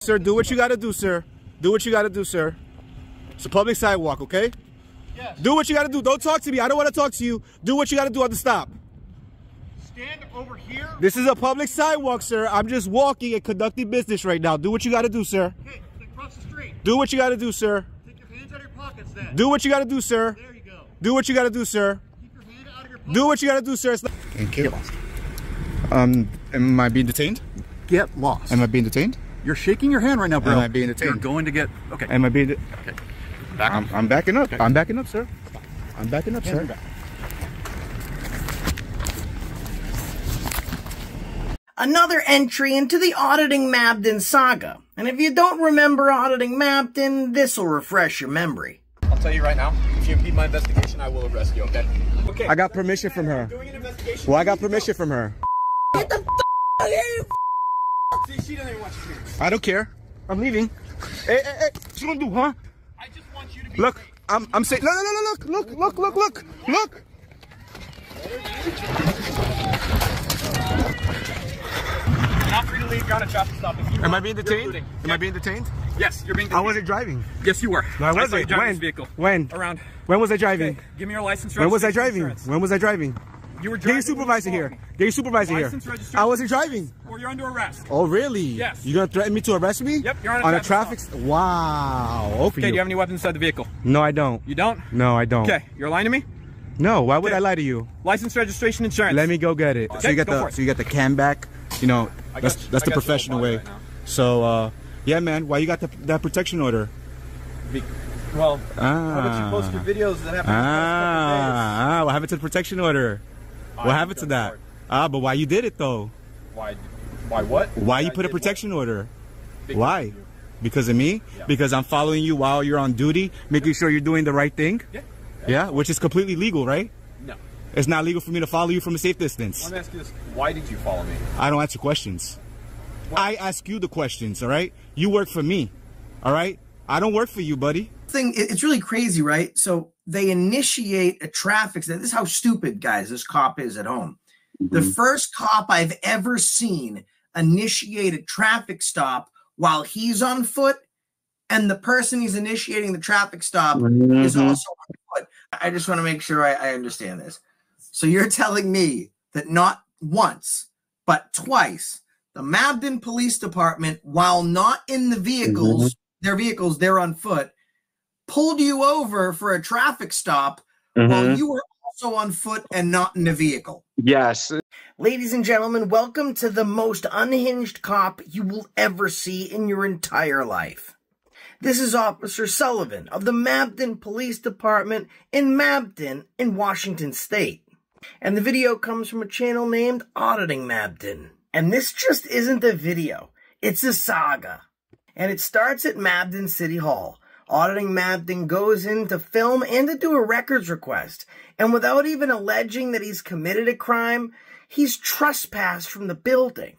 Sir, do what you gotta do, sir. Do what you gotta do, sir. It's a public sidewalk, okay? Yes. Do what you gotta do. Don't talk to me. I don't want to talk to you. Do what you gotta do at the stop. Stand over here. This is a public sidewalk, sir. I'm just walking and conducting business right now. Do what you gotta do, sir. Okay, across the street. Do what you gotta do, sir. Take your hands out of your pockets then. Do what you gotta do, sir. There you go. Do what you gotta do, sir. Keep your hand out of your pocket. Do what you gotta do, sir. Thank you. Am I being detained? Get lost. Am I being detained? You're shaking your hand right now, bro. Am I being detained? You're going to get... Okay. Am I being... Okay. Back up. I'm backing up. Okay. I'm backing up, sir. I'm backing up, sir. Back. Another entry into the Auditing Mabton saga. And if you don't remember Auditing Mabton, this'll refresh your memory. I'll tell you right now, if you impede my investigation, I will arrest you, okay? Okay. I got permission from her. Doing an investigation. Well, I got permission from her. Get the f out of here, See, she doesn't even want you here. I don't care. I'm leaving. Hey, what you gonna do, huh? I just want you to be Look, safe. I'm saying, look. You're not free to leave. You're on a traffic stop. If you Am I run, being you're detained? looting. Am I being detained? Yes, you're being I detained. wasn't driving. Yes, you were. No, I saw you wasn't. driving When? this vehicle. When? Around. When was I driving? Okay, give me your license. When was I registration, driving? insurance. When was I driving? You were Get driving. your supervisor when you here. called me. Get your supervisor License, here. registration, I wasn't driving. Or you're under arrest. Oh, really? Yes. You gonna threaten me to arrest me? Yep, you're on a traffic stop. Wow. Okay, do you have any weapons inside the vehicle? No, I don't. You don't? No, I don't. Okay, you're lying to me? No, why would Okay. I lie to you? License, registration, insurance. Let me go get it. Okay, so you get go for the it. so you get the cam back. You know, I that's got you. that's I the got you professional all way. right now. So yeah, man, why you got that protection order? Well, why don't you post your videos that happen What happened to the protection order? What happened to that? But why you did it though? Why what? Why you I put a did protection order? Because Why? of you. Because of me? Yeah. Because I'm following you while you're on duty, making sure you're doing the right thing? Yeah. Yeah, which is completely legal, right? No. It's not legal for me to follow you from a safe distance. Let me ask you this. Why did you follow me? I don't answer questions. I ask you the questions, all right? You work for me, all right? I don't work for you, buddy. It's really crazy, right? So they initiate a traffic stop. This is how stupid, guys, this cop is at home. The first cop I've ever seen initiate a traffic stop while he's on foot, and the person he's initiating the traffic stop is also on foot. I just want to make sure I understand this. So you're telling me that not once, but twice, the Mabton Police Department, while not in the vehicles, they're on foot, pulled you over for a traffic stop while you were also on foot and not in the vehicle. Yes. Ladies and gentlemen, welcome to the most unhinged cop you will ever see in your entire life. This is Officer Sullivan of the Mabton Police Department in Mabton in Washington State. And the video comes from a channel named Auditing Mabton. And this just isn't a video, it's a saga. And it starts at Mabton City Hall. Auditing Mabton goes in to film and to do a records request. And without even alleging that he's committed a crime, he's trespassed from the building.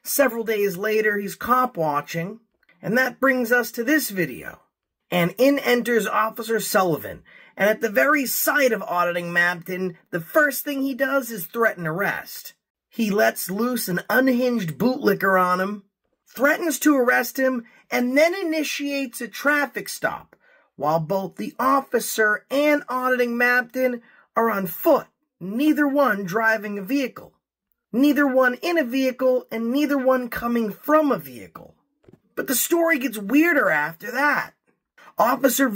Several days later, he's cop watching. And that brings us to this video. And in enters Officer Sullivan. And at the very sight of Auditing Mabton, the first thing he does is threaten arrest. He lets loose an unhinged bootlicker on him, threatens to arrest him, and then initiates a traffic stop, while both the officer and Auditing Mabton are on foot, neither one driving a vehicle, neither one in a vehicle, and neither one coming from a vehicle. But the story gets weirder after that. Officer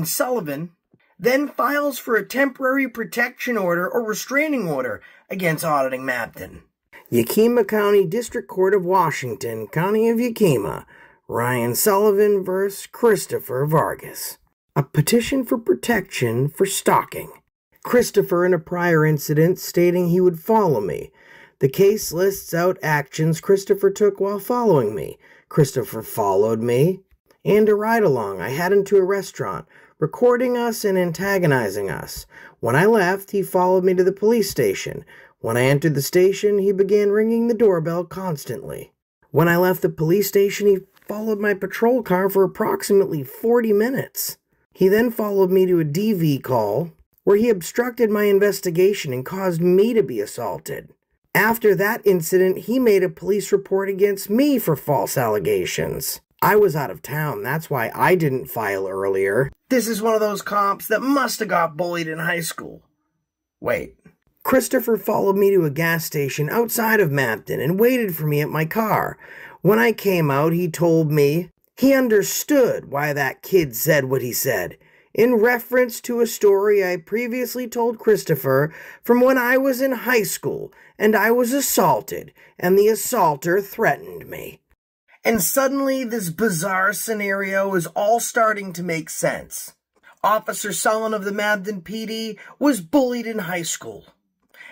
Sullivan, then files for a temporary protection order or restraining order against Auditing Mabton. Yakima County District Court of Washington, County of Yakima, Ryan Sullivan vs. Christopher Vargas. A petition for protection for stalking. Christopher in a prior incident stating he would follow me. The case lists out actions Christopher took while following me. Christopher followed me, and a ride-along I had him to a restaurant, recording us and antagonizing us. When I left, he followed me to the police station. When I entered the station, he began ringing the doorbell constantly. When I left the police station, he followed my patrol car for approximately 40 minutes. He then followed me to a DV call, where he obstructed my investigation and caused me to be assaulted. After that incident, he made a police report against me for false allegations. I was out of town, that's why I didn't file earlier. This is one of those cops that must have got bullied in high school. Wait. Christopher followed me to a gas station outside of Mabton and waited for me at my car. When I came out, he told me he understood why that kid said what he said, in reference to a story I previously told Christopher from when I was in high school and I was assaulted and the assaulter threatened me. And suddenly this bizarre scenario is all starting to make sense. Officer Sullen of the Mabton PD was bullied in high school.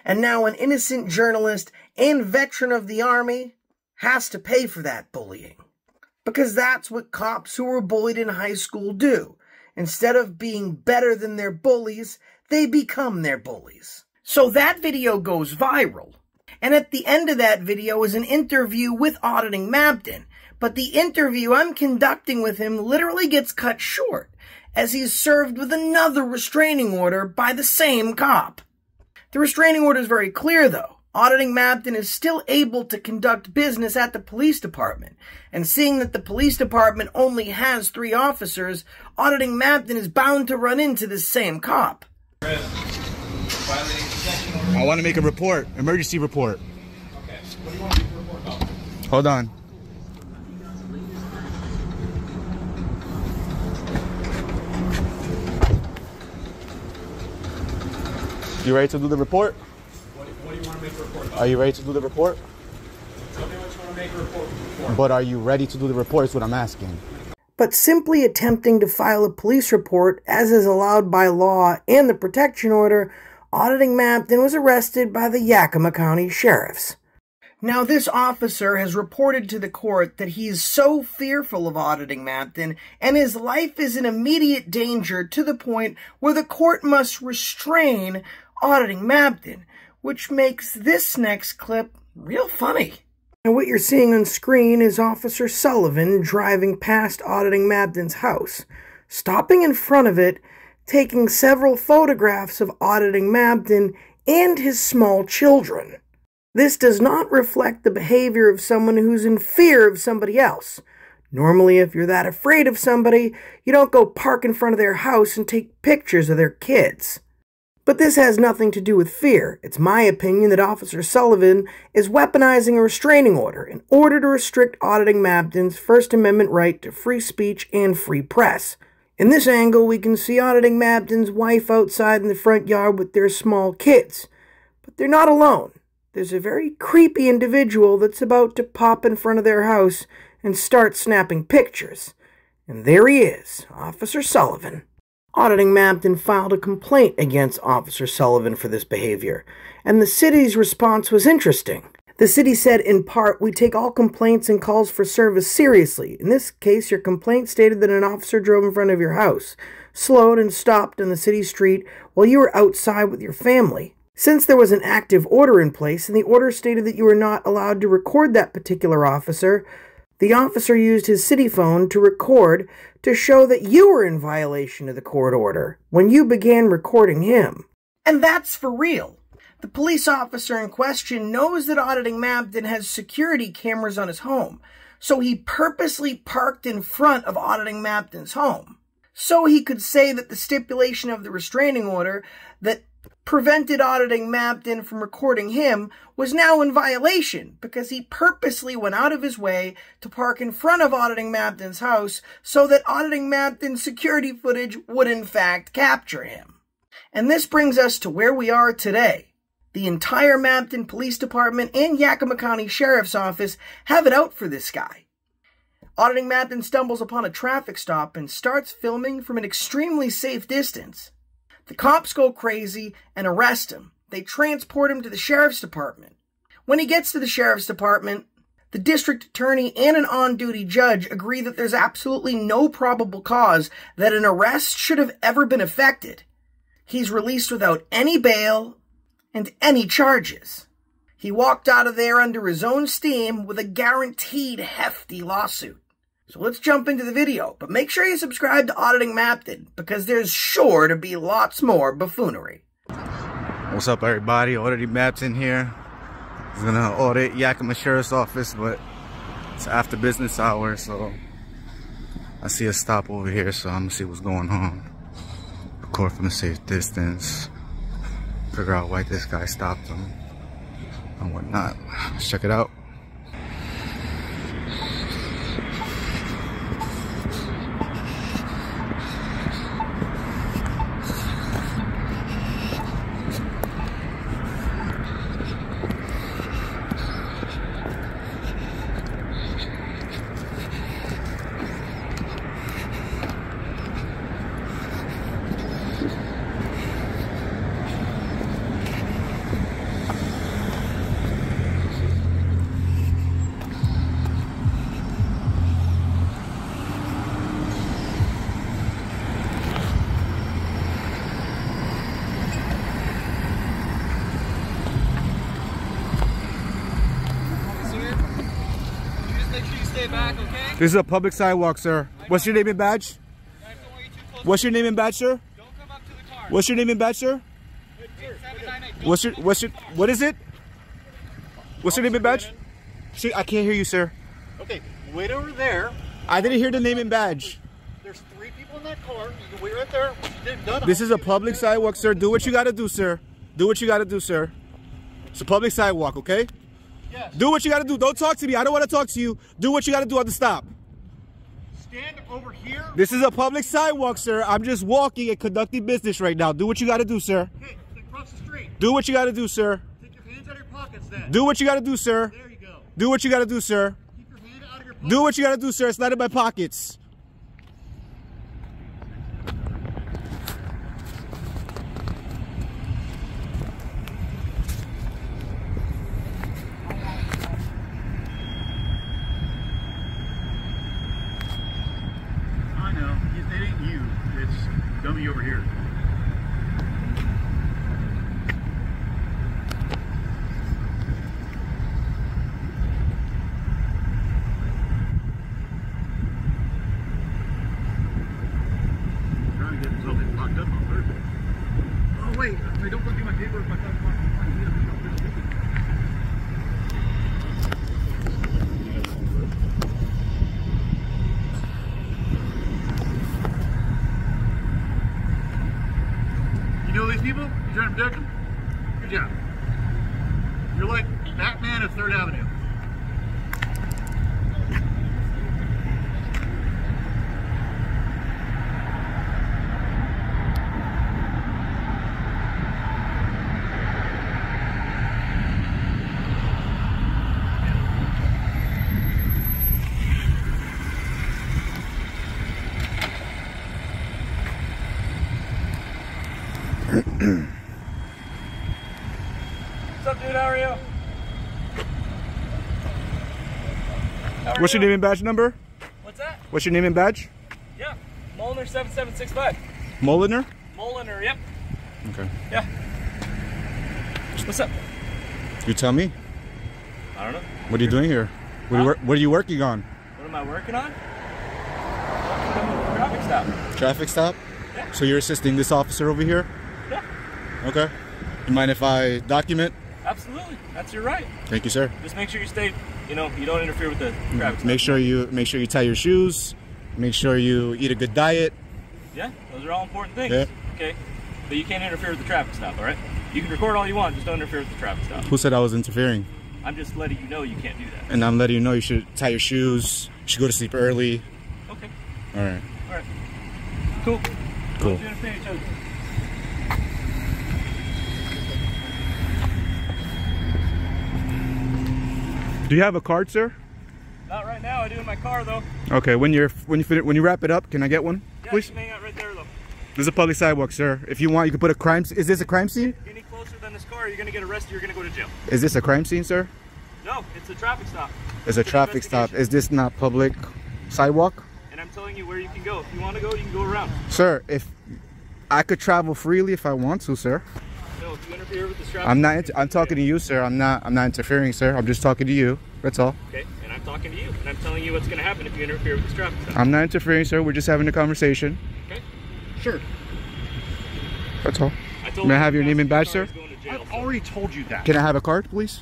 And now an innocent journalist and veteran of the Army has to pay for that bullying. Because that's what cops who were bullied in high school do. Instead of being better than their bullies, they become their bullies. So that video goes viral. And at the end of that video is an interview with Auditing Mabton. But the interview I'm conducting with him literally gets cut short, as he's served with another restraining order by the same cop. The restraining order is very clear, though. Auditing Mabton is still able to conduct business at the police department. And seeing that the police department only has 3 officers, Auditing Mabton is bound to run into this same cop. I want to make a report, emergency report. Okay. What do you want to report about? Hold on. You ready to do the report? What do you want to make a report about? Are you ready to do the report? Tell me what you want to make a report for. But are you ready to do the report is what I'm asking. But simply attempting to file a police report, as is allowed by law and the protection order, Auditing Mabton was arrested by the Yakima County Sheriffs. Now, this officer has reported to the court that he is so fearful of Auditing Mabton and his life is in immediate danger to the point where the court must restrain Auditing Mabton, which makes this next clip real funny. And what you're seeing on screen is Officer Sullivan driving past Auditing Mabton's house, stopping in front of it, taking several photographs of Auditing Mabton and his small children. This does not reflect the behavior of someone who's in fear of somebody else. Normally, if you're that afraid of somebody, you don't go park in front of their house and take pictures of their kids. But this has nothing to do with fear. It's my opinion that Officer Sullivan is weaponizing a restraining order in order to restrict Auditing Mabton's First Amendment right to free speech and free press. In this angle, we can see Auditing Mabton's wife outside in the front yard with their small kids. But they're not alone. There's a very creepy individual that's about to pop in front of their house and start snapping pictures. And there he is, Officer Sullivan. Auditing Mabton filed a complaint against Officer Sullivan for this behavior, and the city's response was interesting. The city said, in part, we take all complaints and calls for service seriously. In this case, your complaint stated that an officer drove in front of your house, slowed and stopped on the city street while you were outside with your family. Since there was an active order in place, and the order stated that you were not allowed to record that particular officer, the officer used his city phone to record to show that you were in violation of the court order when you began recording him. And that's for real. The police officer in question knows that Auditing Mabton has security cameras on his home, so he purposely parked in front of Auditing Mabton's home. So he could say that the stipulation of the restraining order that prevented Auditing Mabton from recording him was now in violation because he purposely went out of his way to park in front of Auditing Mabton's house so that Auditing Mabton's security footage would in fact capture him. And this brings us to where we are today. The entire Mabton Police Department and Yakima County Sheriff's Office have it out for this guy. Auditing Mabton stumbles upon a traffic stop and starts filming from an extremely safe distance. The cops go crazy and arrest him. They transport him to the sheriff's department. When he gets to the sheriff's department, the district attorney and an on-duty judge agree that there's absolutely no probable cause that an arrest should have ever been effected. He's released without any bail and any charges. He walked out of there under his own steam with a guaranteed hefty lawsuit. So let's jump into the video, but make sure you subscribe to Auditing Mabton, because there's sure to be lots more buffoonery. What's up, everybody? Auditing Mabton here. was gonna audit Yakima Sheriff's Office, but it's after business hours, so I see a stop over here, so I'm gonna see what's going on. Record from a safe distance. Figure out why this guy stopped him and whatnot. Let's check it out. Back, okay? This is a public sidewalk, sir. What's your name and badge? What's your name and badge, sir? Don't come up to the car. What's your name and badge, sir? What is it? What's your name and badge? See, I can't hear you, sir. Okay, wait over there. I didn't hear the name and badge. There's 3 people in that car. You can wait right there. This is a public sidewalk, sir. Do what you gotta do, sir. Do what you gotta do, sir. It's a public sidewalk, okay? Yes. Do what you gotta do. Don't talk to me. I don't want to talk to you. Do what you gotta do at the stop. Stand over here. This is a public sidewalk, sir. I'm just walking and conducting business right now. Do what you gotta do, sir. Okay, across the street. Do what you gotta do, sir. Take your hands out of your pockets then. Do what you gotta do, sir. There you go. Do what you gotta do, sir. Keep your hand out of your pockets. Do what you gotta do, sir. It's not in my pockets. I know. It ain't you. It's dummy over here. Trying to get something locked up on Thursday. Oh wait, if I don't go do my paperwork by 5 o'clock, you know these people? You trying to protect them? Good job. You're like Batman of 3rd Avenue. What's up, dude? How are you? What's your name and badge number? What's that? What's your name and badge? Yeah. Moliner 7765. Moliner? Moliner, yep. Okay. Yeah. What's up? You tell me. I don't know. What are you doing here? What are you working on? What am I working on? Traffic stop. Traffic stop? Yeah. So you're assisting this officer over here? Yeah. Okay. You mind if I document? Absolutely. That's your right. Thank you, sir. Just make sure you stay, you don't interfere with the traffic stop. Make sure you tie your shoes. Make sure you eat a good diet. Yeah, those are all important things. Yeah. Okay. But you can't interfere with the traffic stop, all right? You can record all you want, just don't interfere with the traffic stop. Who said I was interfering? I'm just letting you know you can't do that. And I'm letting you know you should tie your shoes. You should go to sleep early. Okay. All right. All right. Cool. Cool. You understand each other. Do you have a card, sir? Not right now. I do in my car though. Okay. When you wrap it up, can I get one, Yeah, please? you can hang out right there though. This is a public sidewalk, sir. If you want, you can put a crime. Is this a crime scene? If you're any closer than this car, you're gonna get arrested. You're gonna go to jail. Is this a crime scene, sir? No, it's a traffic stop. It's a traffic stop. Is this not public sidewalk? And I'm telling you where you can go. If you want to go, you can go around. Sir, if I could travel freely if I want to, sir. No, if you interfere with this traffic. I'm not. I'm talking to you, sir. I'm not interfering, sir. I'm just talking to you. That's all. Okay, and I'm talking to you, and I'm telling you what's gonna happen if you interfere with this traffic stop. I'm not interfering, sir. We're just having a conversation. Okay. Sure. That's all. I told May I you have your name and badge, car sir? is going to jail, I've so- already told you that. Can I have a card, please?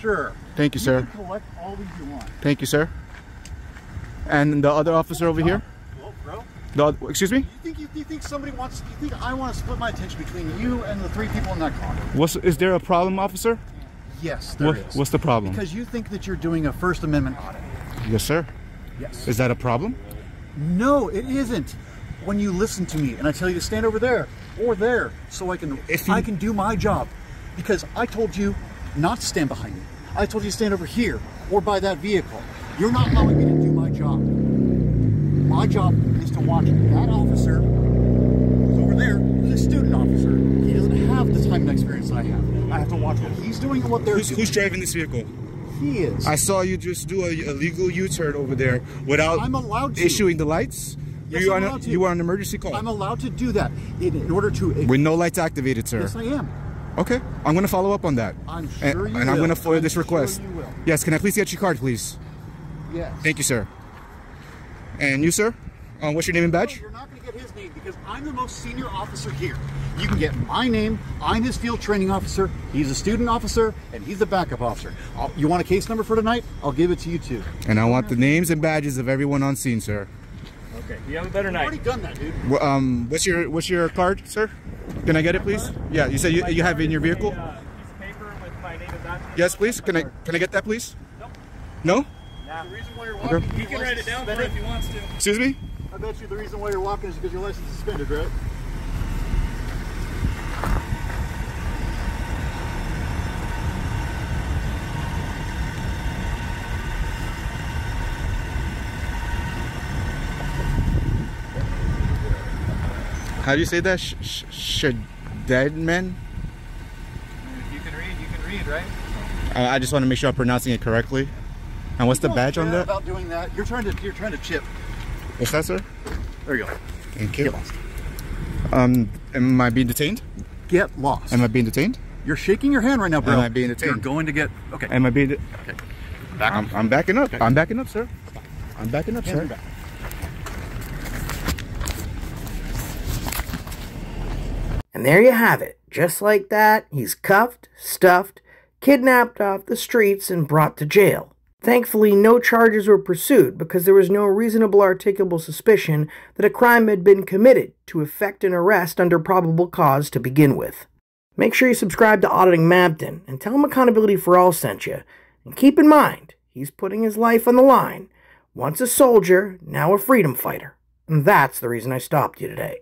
Sure. Thank you, sir. You can collect all these you want. Thank you, sir. And the other officer over here? Well, bro. Excuse me? Do you think somebody wants? Do you think I want to split my attention between you and the 3 people in that car? Is there a problem, officer? Yes, there is. What's the problem? Because you think that you're doing a First Amendment audit. Yes, sir. Yes. Is that a problem? No, it isn't. When you listen to me and I tell you to stand over there or there, so I can do my job, because I told you not to stand behind me. I told you to stand over here or by that vehicle. You're not allowing me to do my job. My job is to watch that officer who's over there, who's a student officer. He doesn't have the time and experience I have. I have to watch what he's doing and what they're doing. Who's driving this vehicle? He is. I saw you just do a illegal U-turn over there without I'm allowed to. issuing the lights. Yes, you are an emergency call. I'm allowed to do that in order to... With no lights activated, sir. Yes, I am. Okay, I'm going to follow up on that. I'm sure you will. And I'm going to forward this request. Sure you will. Yes, can I please get your card, please? Yes. Thank you, sir. And you, sir? What's your name and badge? No, you're not going to get his name because I'm the most senior officer here. You can get my name. I'm his field training officer. He's a student officer, and he's the backup officer. You want a case number for tonight? I'll give it to you too. And I want the names and badges of everyone on scene, sir. Okay, you have a better night. I've already done that, dude. What's your card, sir? Can I get it, please? Yeah, you said you have it in your vehicle? Piece of paper with my name and badge. Yes, please. Can I get that, please? Nope. No? Nah. The reason why you're walking... Okay. He can write it down for it if he wants to. Excuse me? I bet you the reason why you're walking is because your license is suspended, right? How do you say that? Shadedman? If you can read, right? I just want to make sure I'm pronouncing it correctly. And what's the badge on that? About doing that, you're trying to chip. What's that, sir? There you go. Thank you. Get lost. Am I being detained? Get lost. Am I being detained? You're shaking your hand right now, bro. Am I being detained? You're going to get... Okay. Am I being... Okay. Back up. I'm backing up. Okay. I'm backing up, sir. I'm backing up, Hands sir. back. And there you have it. Just like that, he's cuffed, stuffed, kidnapped off the streets, and brought to jail. Thankfully, no charges were pursued because there was no reasonable articulable suspicion that a crime had been committed to effect an arrest under probable cause to begin with. Make sure you subscribe to Auditing Mabton and tell him Accountability for All sent you. And keep in mind, he's putting his life on the line. Once a soldier, now a freedom fighter. And that's the reason I stopped you today.